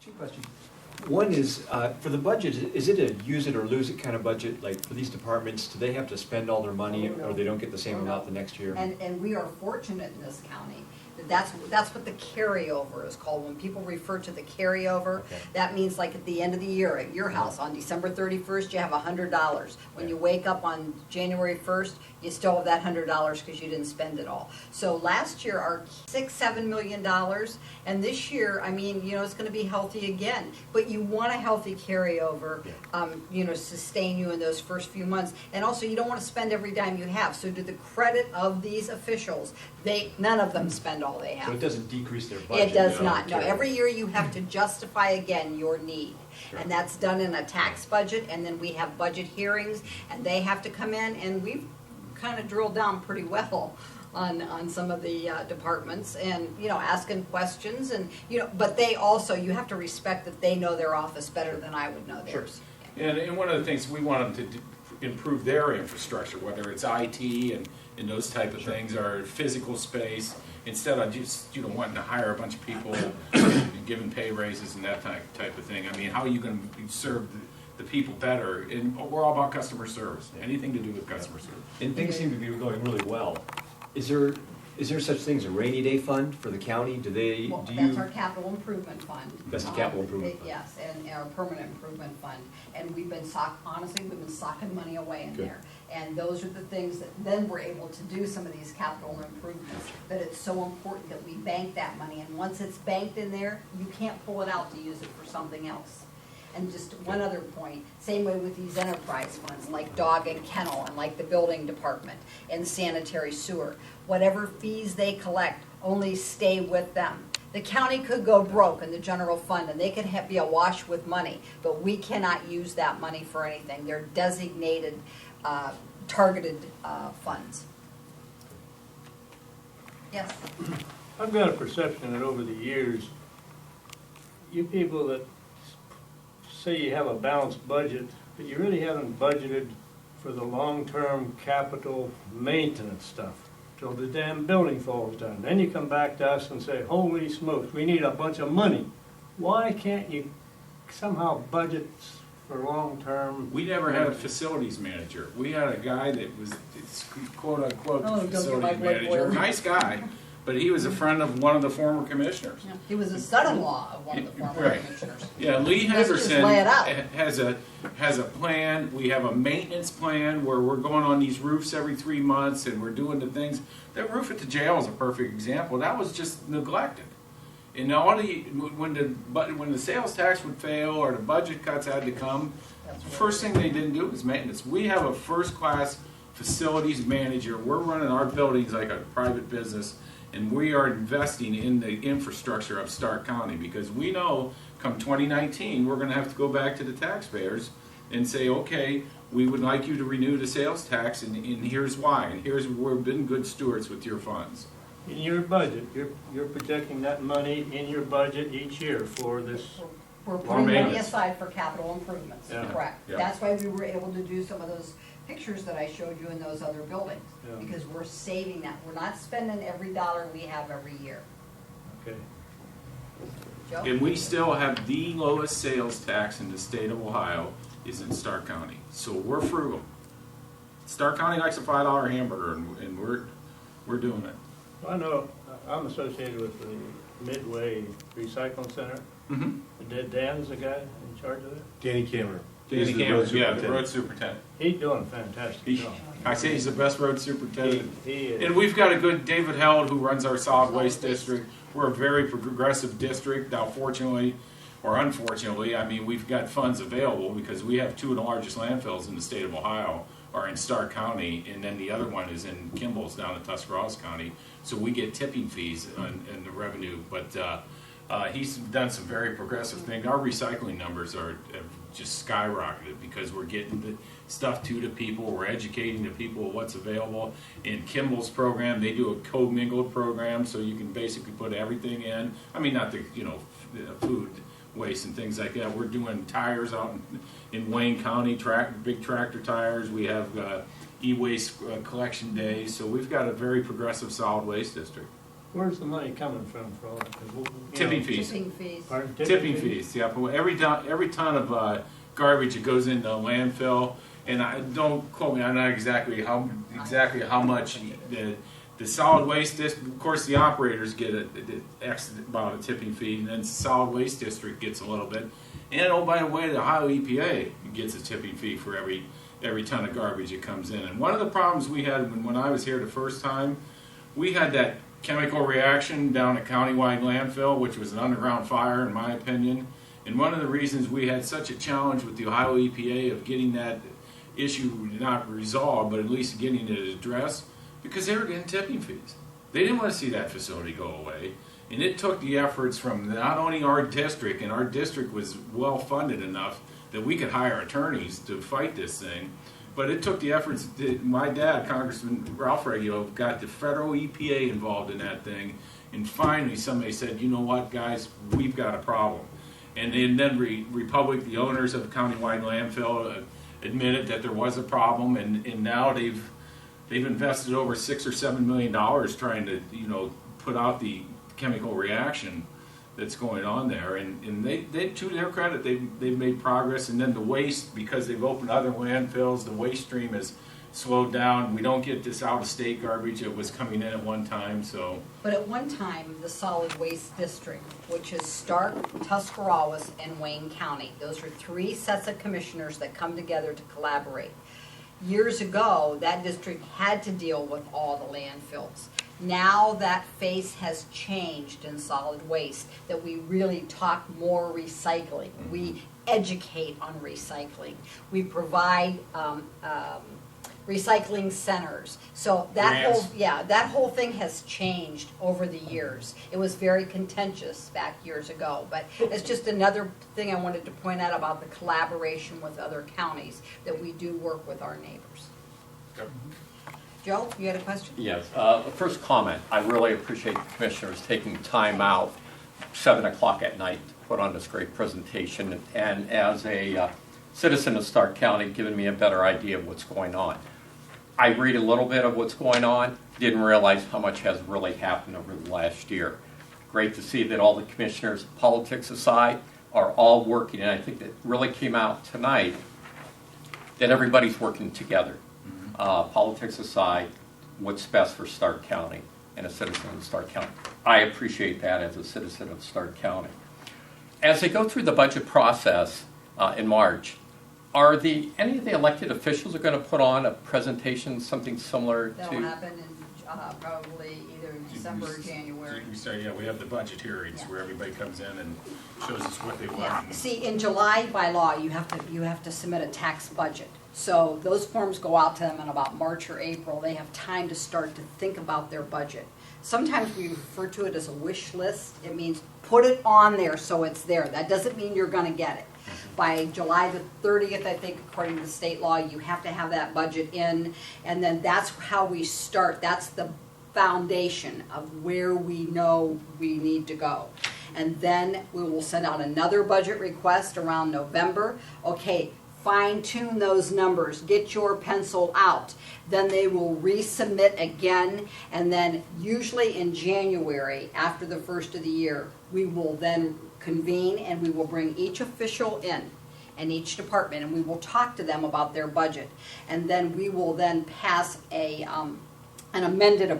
Two questions. One is, for the budget, is it a use it or lose it kind of budget? Like for these departments, do they have to spend all their money or they don't get the same amount the next year? And we are fortunate in this county. That's what the carryover is called. When people refer to the carryover, Okay. that means like at the end of the year at your house, on December 31st, you have $100. When you wake up on January 1st, you still have that $100 because you didn't spend it all. So last year, our $6-7 million, and this year, I mean, you know, it's going to be healthy again. But you want a healthy carryover, you know, sustain you in those first few months. And also, you don't want to spend every dime you have. So to the credit of these officials, none of them spend all they have. So it doesn't decrease their budget? It does not, no. carry. Every year you have to justify again your need. Sure. And that's done in a tax budget, and then we have budget hearings, and they have to come in, and we've kind of drilled down pretty well on some of the departments, and, you know, asking questions, and, you know, but they also, you have to respect that they know their office better than I would know theirs. And one of the things we want them to improve their infrastructure, whether it's IT and those type of things, or physical space, instead of just, you know, wanting to hire a bunch of people and giving pay raises and that type of thing. I mean, how are you going to serve the people better? And we're all about customer service, anything to do with customer service. And things seem to be going really well. Is there such thing as a rainy day fund for the county? Well, that's our capital improvement fund. That's the capital improvement fund. Yes, and our permanent improvement fund. And we've been honestly, we've been socking money away in Good. there. And those are the things that then we're able to do some of these capital improvements. That it's so important that we bank that money. And once it's banked in there, you can't pull it out to use it for something else. And just one other point, same way with these enterprise funds, like dog and kennel, and like the building department, and sanitary sewer. Whatever fees they collect, only stay with them. The county could go broke in the general fund, and they could be awash with money, but we cannot use that money for anything. They're designated, targeted funds. Yes? I've got a perception that over the years, you people that say you have a balanced budget, but you really haven't budgeted for the long-term capital maintenance stuff till the damn building falls down. Then you come back to us and say, holy smokes, we need a bunch of money. Why can't you somehow budget for long-term? We never had a facilities manager. We had a guy that was quote-unquote Oh, don't get my facilities blood manager, boiled. nice guy, but he was a friend of one of the former commissioners. He was a son-in-law of one of the former Right. commissioners. Yeah, Lee Let's just Henderson lay it out. has a plan. We have a maintenance plan where we're going on these roofs every 3 months and we're doing the things. That roof at the jail is a perfect example. That was just neglected. And when the sales tax would fail or the budget cuts had to come, the first thing they didn't do was maintenance. We have a first-class facilities manager. We're running our buildings like a private business, and we are investing in the infrastructure of Stark County because we know come 2019 we're going to have to go back to the taxpayers and say, okay, we would like you to renew the sales tax, and here's why, and here's where we've been good stewards with your funds. In your budget, you're projecting that money in your budget each year for this. We're putting money maintenance. aside for capital improvements, Yeah. correct. Yeah. That's why we were able to do some of those pictures that I showed you in those other buildings. Yeah. Because we're saving that. We're not spending every dollar we have every year. Okay. Joe? And we still have the lowest sales tax in the state of Ohio is in Stark County. So we're frugal. Stark County likes a $5 hamburger, and we're doing it. Well, I know, I'm associated with the Midway Recycling Center. Mm-hmm. Dan's the guy in charge of that. Danny Cameron. Danny He's the Cameron, road yeah, the superintendent. road superintendent. He's doing a fantastic job. I say he's the best road superintendent. He is. And we've got a good David Held who runs our solid waste district. We're a very progressive district. Now, fortunately or unfortunately, I mean, we've got funds available because we have two of the largest landfills in the state of Ohio are in Stark County, and then the other one is in Kimball's down in Tuscarawas County. So we get tipping fees on the revenue. But he's done some very progressive things. Our recycling numbers have just skyrocketed because we're getting the stuff to the people. We're educating the people what's available. In Kimball's program, they do a co-mingled program, so you can basically put everything in. I mean, not the food waste and things like that. We're doing tires out in Wayne County, big tractor tires. We have e-waste collection days, so we've got a very progressive solid waste district. Where's the money coming from for all that? 'Cause Tipping fees. Tipping fees. Pardon? Tipping fees, yeah. But every ton of garbage that goes into a landfill, and I don't quote me, I'm not exactly how much the solid waste district. Of course, the operators get a X amount of tipping fee, and then the solid waste district gets a little bit. And oh, by the way, the Ohio EPA gets a tipping fee for every ton of garbage that comes in. And one of the problems we had when I was here the first time, we had that chemical reaction down at Countywide Landfill, which was an underground fire, in my opinion. And one of the reasons we had such a challenge with the Ohio EPA of getting that issue not resolved, but at least getting it addressed, because they were getting tipping fees. They didn't want to see that facility go away. And it took the efforts from not only our district, and our district was well funded enough that we could hire attorneys to fight this thing, but it took the efforts that my dad, Congressman Ralph Reggio, got the federal EPA involved in that thing, and finally somebody said, you know what, guys, we've got a problem. And then Republic, the owners of Countywide Landfill, admitted that there was a problem, and now they've invested over $6 or $7 million trying to, put out the chemical reaction that's going on there, and they to their credit, they've made progress. And then the waste, because they've opened other landfills, the waste stream has slowed down. We don't get this out-of-state garbage that was coming in at one time. So, But at one time, the solid waste district, which is Stark, Tuscarawas, and Wayne County, those are 3 sets of commissioners that come together to collaborate. Years ago, that district had to deal with all the landfills. Now that face has changed in solid waste, that we really talk more recycling. We educate on recycling. We provide recycling centers. So that whole thing has changed over the years. It was very contentious back years ago, but it's just another thing I wanted to point out about the collaboration with other counties, that we do work with our neighbors. Yep. Joe, you had a question? Yes. First comment, I really appreciate the commissioners taking time out, 7 o'clock at night, to put on this great presentation, and as a citizen of Stark County, giving me a better idea of what's going on. I read a little bit of what's going on, didn't realize how much has really happened over the last year. Great to see that all the commissioners, politics aside, are all working, and I think that really came out tonight that everybody's working together. Politics aside, what's best for Stark County and a citizen of Stark County. I appreciate that as a citizen of Stark County. As they go through the budget process in March, are any of the elected officials are going to put on a presentation, something similar to? That'll happen in probably either December or January. We have the budget hearings where everybody comes in and shows us what they Yeah. want. See, in July by law, you have to submit a tax budget. So those forms go out to them in about March or April. They have time to start to think about their budget. Sometimes we refer to it as a wish list. It means put it on there so it's there. That doesn't mean you're gonna get it. By July the 30th, I think, according to state law, you have to have that budget in, and then that's how we start. That's the foundation of where we know we need to go. And then we will send out another budget request around November. Okay, fine tune those numbers, get your pencil out. Then they will resubmit again, and then usually in January, after the first of the year, we will then convene and we will bring each official in and each department, and we will talk to them about their budget. And then we will then pass an amended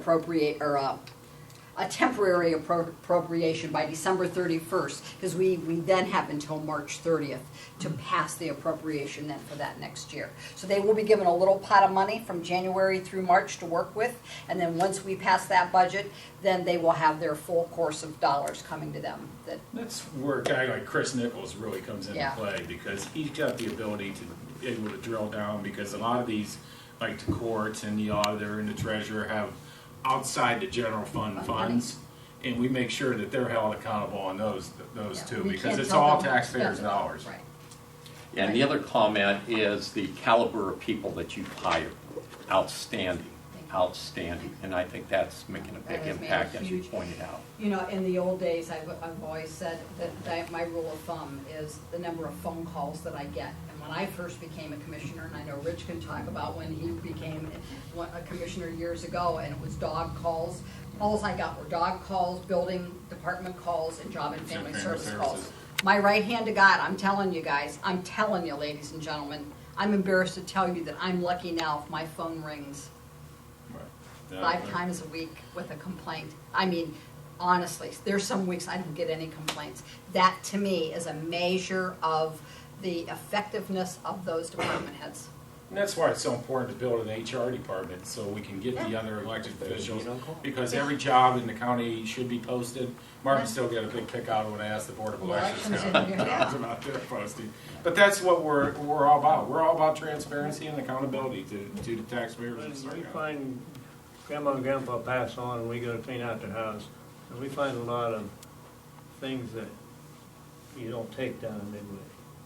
a temporary appropriation by December 31st, because we then have until March 30th to pass the appropriation then for that next year. So they will be given a little pot of money from January through March to work with, and then once we pass that budget, then they will have their full course of dollars coming to them. That's where a guy like Chris Nichols really comes into play, because he's got the ability to be able to drill down, because a lot of these, like the courts and the auditor and the treasurer, have outside the general fund funds, and we make sure that they're held accountable on those too, because it's all taxpayers' dollars. Right. And the other comment is the caliber of people that you've hired. Outstanding, outstanding. And I think that's making a big impact, as you pointed out. You know, in the old days, I've always said that my rule of thumb is the number of phone calls that I get. And when I first became a commissioner, and I know Rich can talk about when he became a commissioner years ago, and it was dog calls, Alls I got were dog calls, building department calls, and job and family Family service services. calls. My right hand to God, I'm telling you guys, I'm telling you, ladies and gentlemen, I'm embarrassed to tell you that I'm lucky now if my phone rings Yeah, 5 times a week with a complaint. I mean, honestly, there's some weeks I don't get any complaints. That, to me, is a measure of the effectiveness of those department heads. And that's why it's so important to build an HR department, so we can get the Yeah. other elected officials, because every job in the county should be posted. Martin Yeah. still got a big kick out when I asked the Board of Elections Elections in here, yeah. about their posting. But that's what we're all about. We're all about transparency and accountability to the taxpayers When of Stark we County. find grandma and grandpa pass on and we gotta clean out their house, and we find a lot of things that you don't take down in Midway.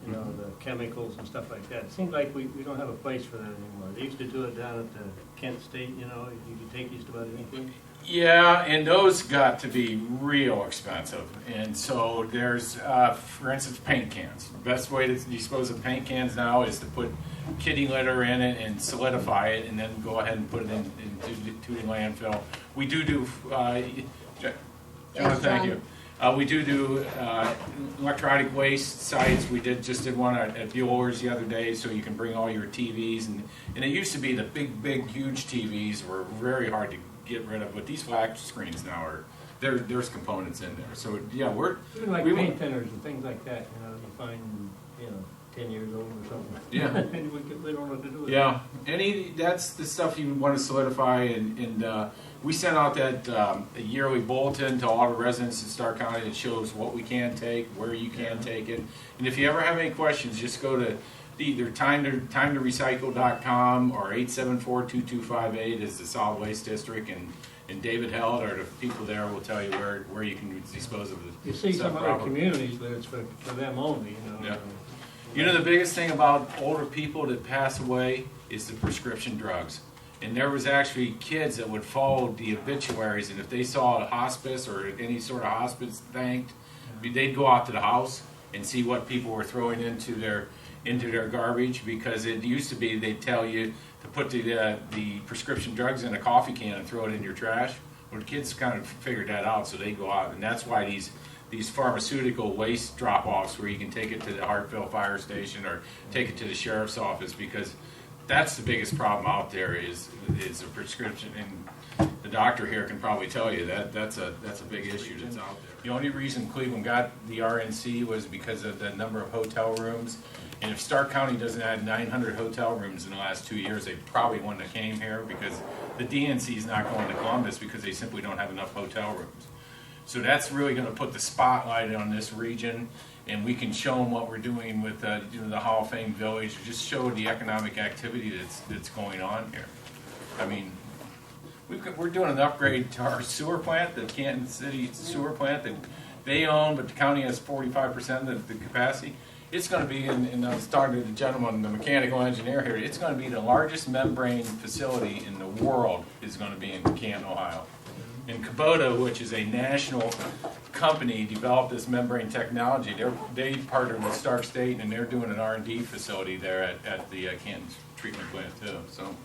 You know, the chemicals and stuff like that. It seems like we don't have a place for that anymore. They used to do it down at the Kent State, you know, you could take just about anything. Yeah, and those got to be real expensive. And so there's, for instance, paint cans. The best way to dispose of paint cans now is to put kitty litter in it and solidify it, and then go ahead and put it into the landfill. We do, John, thank you. We do electronic waste sites. We just did one at Bueller's the other day, so you can bring all your TVs. And it used to be the big, huge TVs were very hard to get rid of, but these flat screens now are, there's components in there. So yeah, Even like we paint thinners and things like that, you know, you find, 10 years old or something. Yeah. And we don't know what to do with it. Yeah, that's the stuff you want to solidify, and we sent out that a yearly bulletin to all the residents in Stark County that shows what we can take, where you can take it. And if you ever have any questions, just go to either timetorecycle.com or 874-2258 is the solid waste district, and David Held or the people there will tell you where you can dispose of the You see stuff some other properly. communities, but it's for them only, you know. Yeah. You know, the biggest thing about older people that pass away is the prescription drugs. And there was actually kids that would follow the obituaries, and if they saw a hospice or any sort of hospice thanked, they'd go out to the house and see what people were throwing into their garbage, because it used to be they'd tell you to put the prescription drugs in a coffee can and throw it in your trash. Well, the kids kind of figured that out, so they go out, and that's why these pharmaceutical waste drop-offs where you can take it to the Hartville Fire Station or take it to the sheriff's office, because that's the biggest problem out there is a prescription, and the doctor here can probably tell you that's a big issue that's out there. The only reason Cleveland got the RNC was because of the number of hotel rooms, and if Stark County doesn't add 900 hotel rooms in the last 2 years, they probably wouldn't have came here, because the DNC is not going to Columbus because they simply don't have enough hotel rooms. So that's really going to put the spotlight on this region, and we can show them what we're doing with the Hall of Fame Village, just show the economic activity that's going on here. I mean, we're doing an upgrade to our sewer plant, the Canton City sewer plant that they own, but the county has 45% of the capacity. It's going to be, and I was talking to the gentleman, the mechanical engineer here, it's going to be the largest membrane facility in the world is going to be in Canton, Ohio. And Kubota, which is a national company, developed this membrane technology. They partnered with Stark State, and they're doing an R&D facility there at the Canton treatment plant too. So,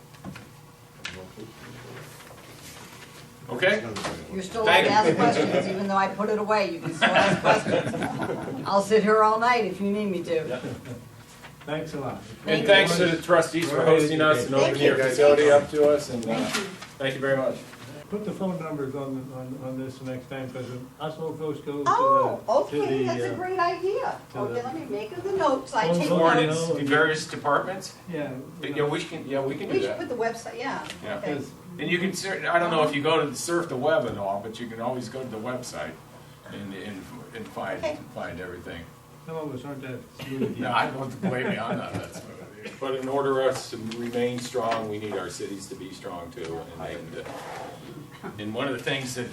okay. You're still allowed to ask questions, even though I put it away, you can still ask questions. I'll sit here all night if you need me to. Thanks a lot. And thanks to the trustees for hosting us and Thank opening you. your facility up to us. And Thank you. thank you very much. Put the phone numbers on this next time, because us old folks go Oh, to the, okay, that's a great idea. to Okay, the- let me make the notes, I Phone take book. Or in notes. its various departments. yeah. Yeah, we can do We should that. put the website, yeah, Yeah. okay. And you can, I don't know if you go to surf the web and all, but you can always go to the website and Okay. find everything. Some of us aren't that smooth No, yet. I don't blame you, I'm not that smooth. But in order for us to remain strong, we need our cities to be strong too. And one of the things that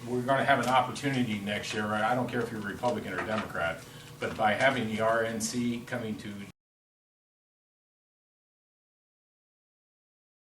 we're gonna have an opportunity next year, right? I don't care if you're Republican or Democrat, but by having the RNC coming to